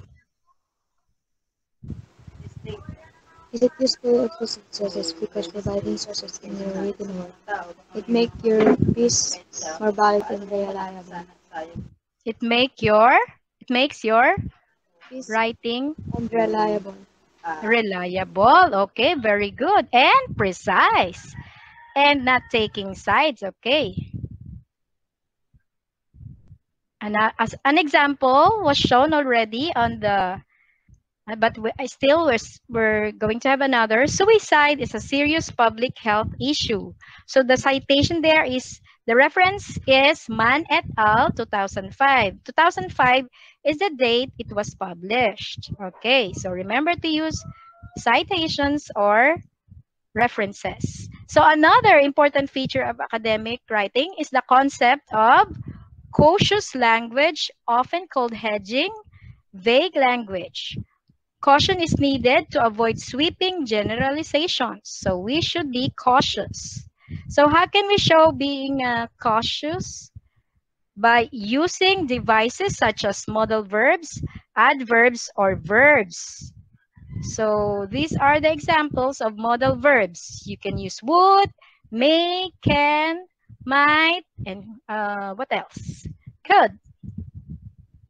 Is it used to explicit sources because providing sources in your written work, it make your piece more valid and reliable. It makes your Piece writing and reliable. reliable. Okay, very good. And precise. And not taking sides. Okay. And as an example was shown already on the, but we're going to have another. Suicide is a serious public health issue. So the citation there is, the reference is Mann et al. 2005. 2005 is the date it was published. Okay, so remember to use citations or references. So another important feature of academic writing is the concept of cautious language, often called hedging, vague language. Caution is needed to avoid sweeping generalizations. So we should be cautious. So how can we show being cautious? By using devices such as modal verbs, adverbs, or verbs. So these are the examples of modal verbs. You can use would, may, can, might, and what else? Could,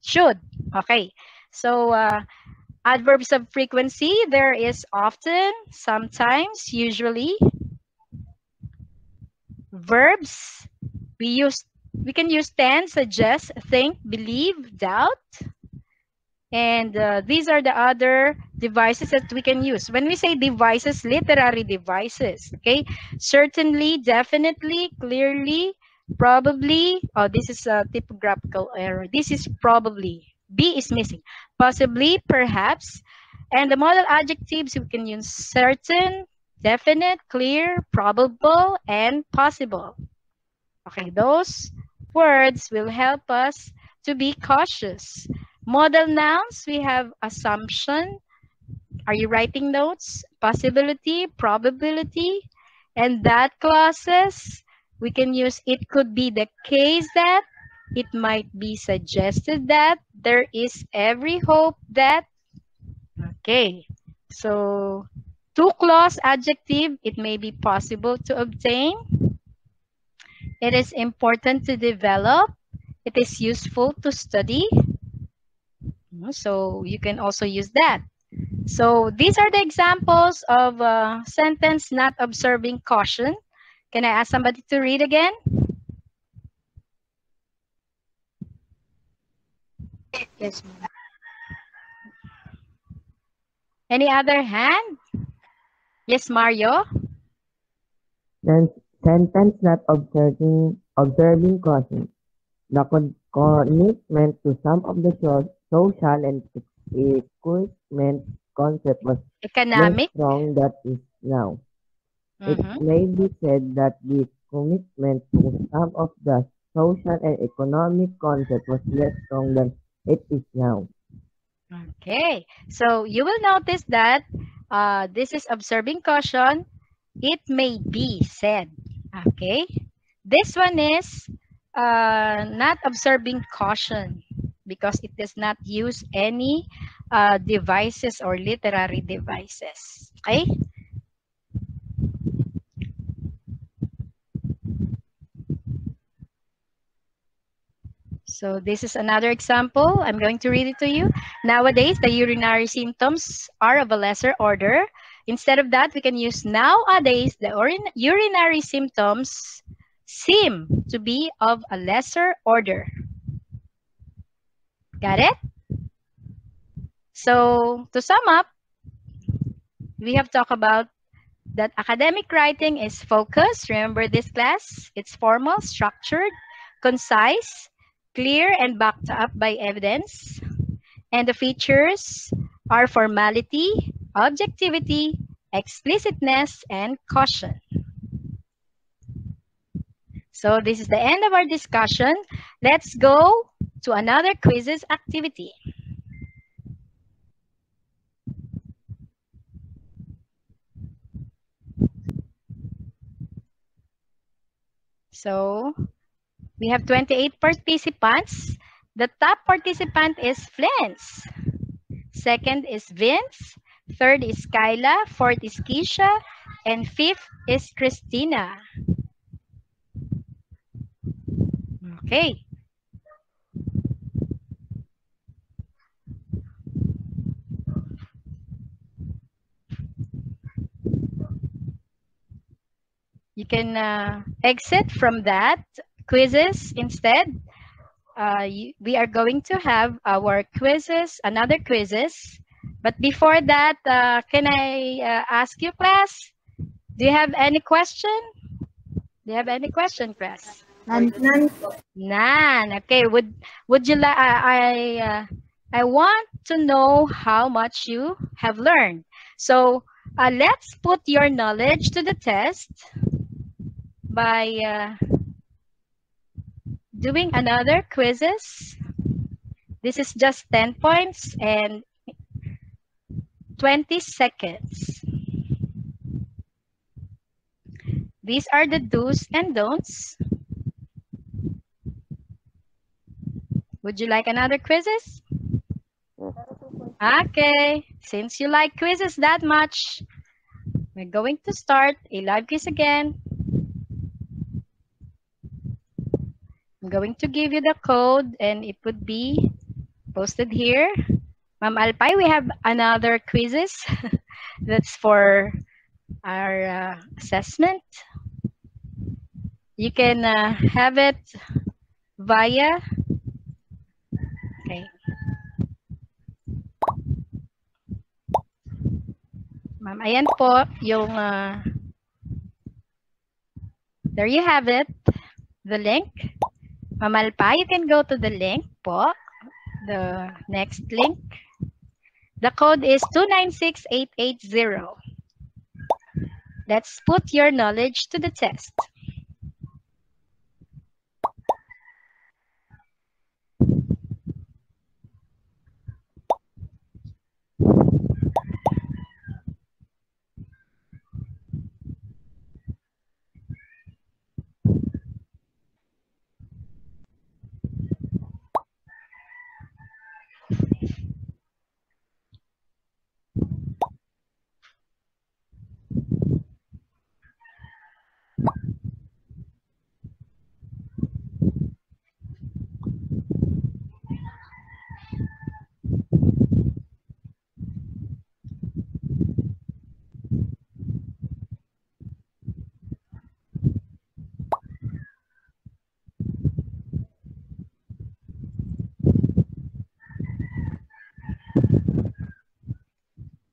should. Okay. So adverbs of frequency, there is often, sometimes, usually. Verbs, we can use tend, suggest, think, believe, doubt. And these are the other devices that we can use. When we say devices, literary devices, okay? Certainly, definitely, clearly, probably. Oh, this is a typographical error. This is probably. B is missing. Possibly, perhaps. And the modal adjectives, we can use certain, definite, clear, probable, and possible. Okay, those words will help us to be cautious. Modal nouns, we have assumption. Are you writing notes? Possibility, probability. And that clauses, we can use it could be the case that, it might be suggested that, there is every hope that. Okay, so two clause adjective, it may be possible to obtain. It is important to develop. It is useful to study. So you can also use that. So these are the examples of sentence not observing caution. Can I ask somebody to read again? Yes, ma'am. Any other hand? Yes, Mario? Then sentence not observing caution. The commitment to some of the social and equipment concept was less Economic. strong than it is now. It Mhm. may be said that the commitment to some of the social and economic concept was less strong than it is now. Okay, so you will notice that this is observing caution. It may be said. Okay, this one is not observing caution because it does not use any devices or literary devices. Okay. So this is another example. I'm going to read it to you. Nowadays, the urinary symptoms are of a lesser order. Instead of that, we can use nowadays, the urinary symptoms seem to be of a lesser order. Got it? So to sum up, we have talked about that academic writing is focused. Remember this class? It's formal, structured, concise, clear, and backed up by evidence. And the features are formality, objectivity, explicitness, and caution. So this is the end of our discussion. Let's go to another quizzes activity. So we have 28 participants. The top participant is Flens. Second is Vince. Third is Kyla. Fourth is Keisha. And fifth is Christina. Okay. You can exit from that quizzes instead. We are going to have our quizzes, another quizzes. But before that, can I ask you, class? Do you have any question? Do you have any question, class? None. None. Okay. Would you like? I want to know how much you have learned. So let's put your knowledge to the test by doing another quizzes. This is just 10 points and 20 seconds. These are the do's and don'ts. Would you like another quizzes? Yes. Okay, since you like quizzes that much, we're going to start a live quiz again. I'm going to give you the code and it would be posted here. Ma'am Alpay, we have another quizzes that's for our assessment. You can have it via, okay. Ma'am, ayan po yung, there you have it, the link. Ma'am Alpay, you can go to the link po, the next link. The code is 296880. Let's put your knowledge to the test.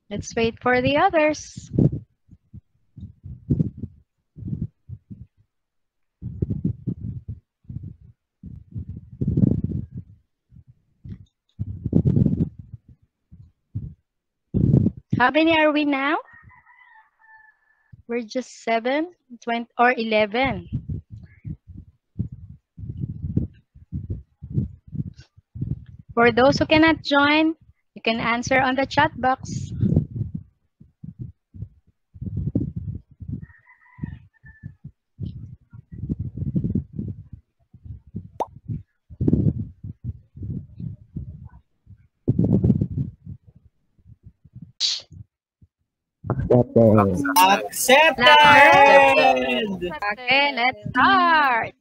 Let's wait for the others. How many are we now? We're just 7, 20, or 11. For those who cannot join, you can answer on the chat box. Accepted. Accepted! Okay, let's start.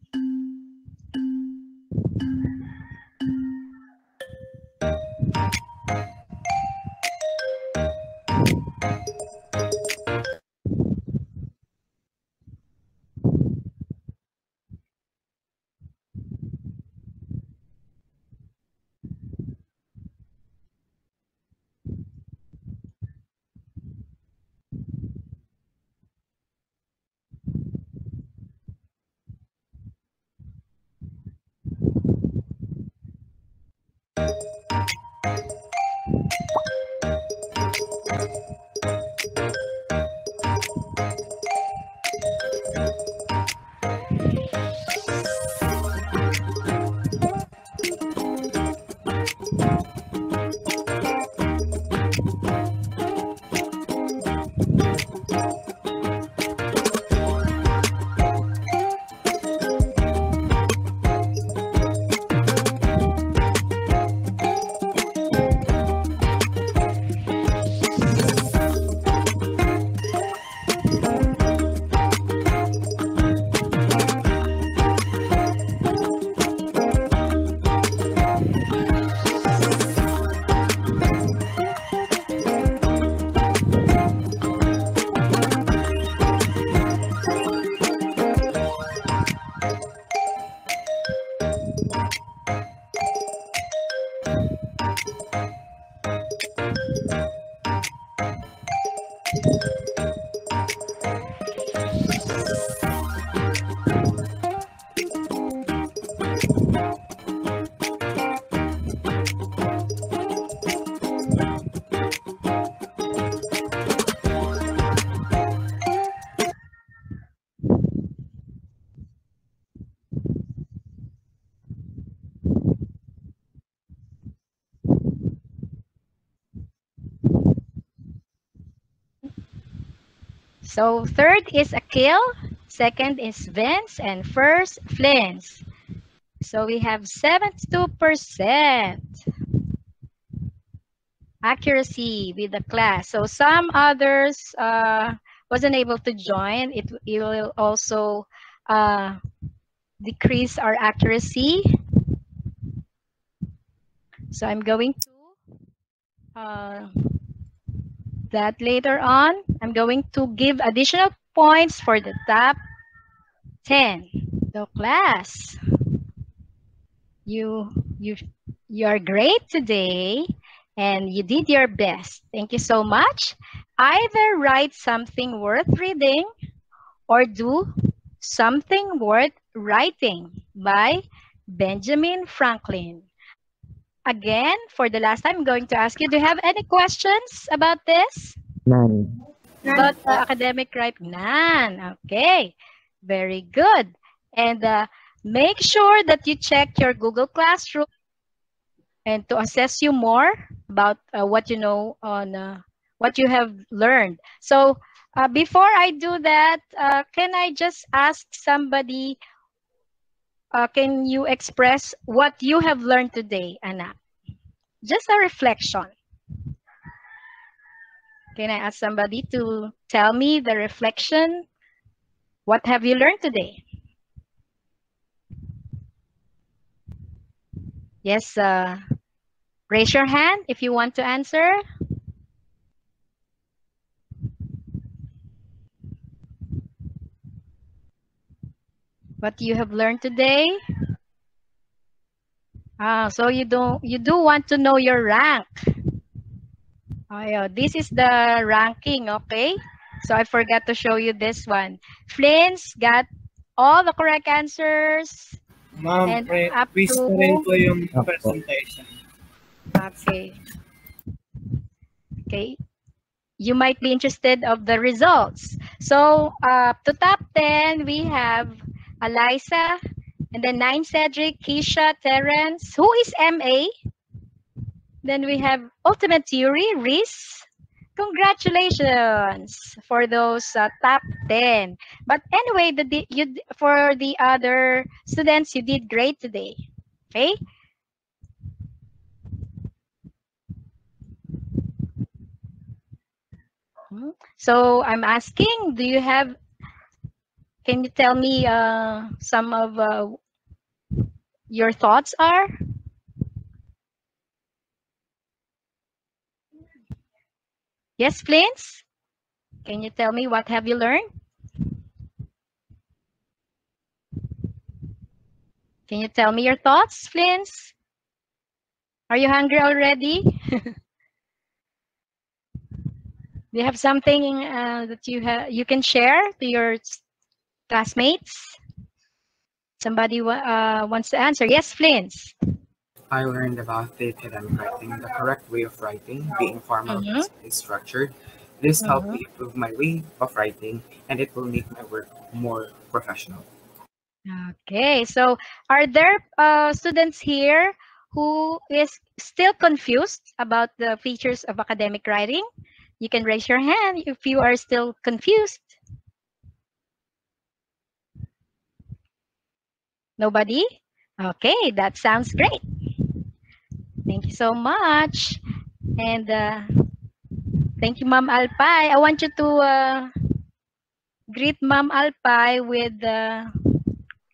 So third is Akil, second is Vince, and first Flins. So we have 72% accuracy with the class. So some others wasn't able to join. It will also decrease our accuracy. So I'm going to that later on. I'm going to give additional points for the top 10. So class, you are great today and you did your best. Thank you so much. Either write something worth reading or do Something Worth Writing by Benjamin Franklin. Again, for the last time, I'm going to ask you, do you have any questions about this? None. About academic writing? None. Okay. Very good. And make sure that you check your Google Classroom and to assess you more about what you know on what you have learned. So before I do that, can I just ask somebody, can you express what you have learned today, Anna? Just a reflection. Can I ask somebody to tell me the reflection? What have you learned today? Yes, raise your hand if you want to answer. What you have learned today? So you do want to know your rank. This is the ranking, okay? So I forgot to show you this one. Flins got all the correct answers. Ma'am, quiz to... na rin po yung presentation. Okay. Okay. You might be interested of the results. So to top 10, we have Eliza, and then 9 Cedric, Keisha, Terrence. Who is MA? Then we have Ultimate Theory, Reese. Congratulations for those top 10. But anyway, for the other students, you did great today. Okay? So I'm asking, can you tell me some of your thoughts are? Yes, Flins? Can you tell me what have you learned? Can you tell me your thoughts, Flins? Are you hungry already? Do you have something that you can share to your classmates? Somebody wants to answer. Yes, Flins. I learned about the academic writing, the correct way of writing, being formal Mm-hmm. versus structured. This helped Mm-hmm. me improve my way of writing, and it will make my work more professional. Okay, so are there students here who is still confused about the features of academic writing? You can raise your hand if you are still confused. Nobody? Okay, that sounds great. Thank you so much. And thank you, Ma'am Alpay. I want you to greet Ma'am Alpay with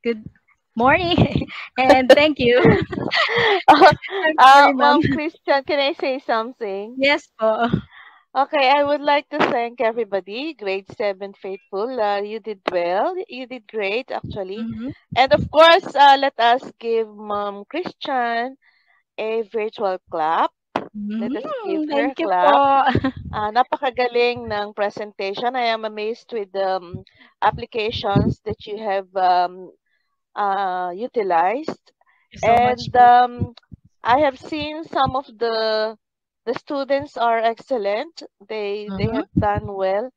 good morning and thank you. I'm sorry, Ma'am. Mom Christian, can I say something? Yes po. Okay, I would like to thank everybody. Grade 7 faithful, you did well. You did great, actually. Mhm. And of course, let us give Mom Christian a virtual clap. Let us give her a Thank you clap. po. Napakagaling ng presentation. I am amazed with the applications that you have utilized. Thank you so much And po. I have seen some of the students are excellent. They Mhm. have done well,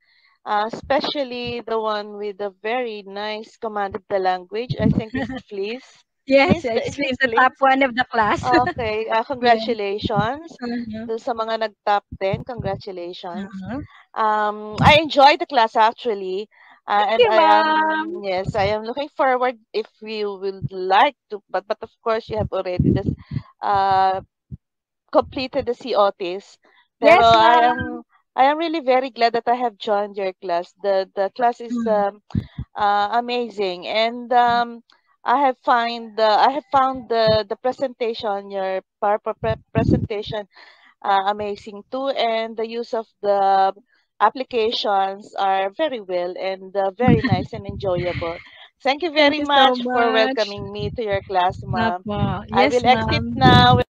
especially the one with a very nice command of the language. I think this is Fleece. Yes, Fleece, it's is it he's the top Fleece? one of the class. Okay, Yeah. congratulations Mhm. to sa mga nag-top 10. Congratulations. Mhm. I enjoyed the class actually, Thank and you, ma'am. I am looking forward if you would like to, but of course you have already this uh completed the COTs. Pero Yes, ma'am. I am really very glad that I have joined your class. The class is Mm. amazing, and I have found the presentation, your presentation, amazing too, and the use of the applications are very well and very nice and enjoyable. Thank you Thank very you so much for much. welcoming me to your class, ma'am. Apo. I Yes, will exit ma'am. now.